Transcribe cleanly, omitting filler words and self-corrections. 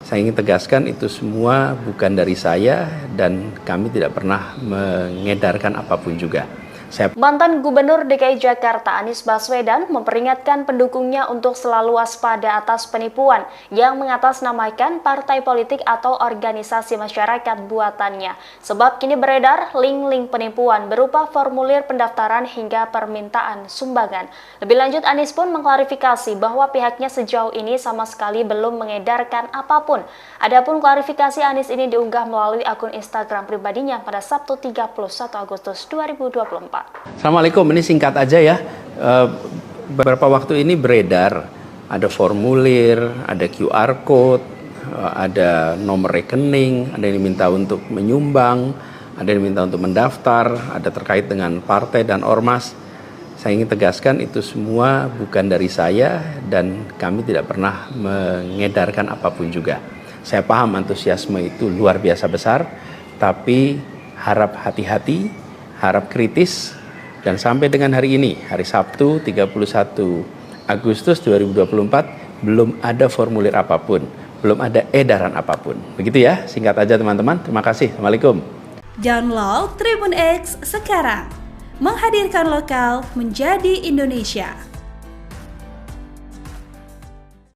Saya ingin tegaskan itu semua bukan dari saya dan kami tidak pernah mengedarkan apapun juga. Mantan Gubernur DKI Jakarta Anies Baswedan memperingatkan pendukungnya untuk selalu waspada atas penipuan yang mengatasnamakan partai politik atau organisasi masyarakat buatannya. Sebab kini beredar link-link penipuan berupa formulir pendaftaran hingga permintaan sumbangan. Lebih lanjut, Anies pun mengklarifikasi bahwa pihaknya sejauh ini sama sekali belum mengedarkan apapun. Adapun klarifikasi Anies ini diunggah melalui akun Instagram pribadinya pada Sabtu 31 Agustus 2024. Assalamualaikum, ini singkat aja ya. Beberapa waktu ini beredar, ada formulir, ada QR code, ada nomor rekening, ada yang diminta untuk menyumbang, ada yang diminta untuk mendaftar, ada terkait dengan partai dan ormas. Saya ingin tegaskan itu semua bukan dari saya dan kami tidak pernah mengedarkan apapun juga. Saya paham antusiasme itu luar biasa besar, tapi harap hati-hati, harap kritis, dan sampai dengan hari ini, hari Sabtu 31 Agustus 2024, belum ada formulir apapun, belum ada edaran apapun. Begitu ya, singkat aja teman-teman. Terima kasih. Assalamualaikum. Download Tribun X sekarang, menghadirkan lokal menjadi Indonesia.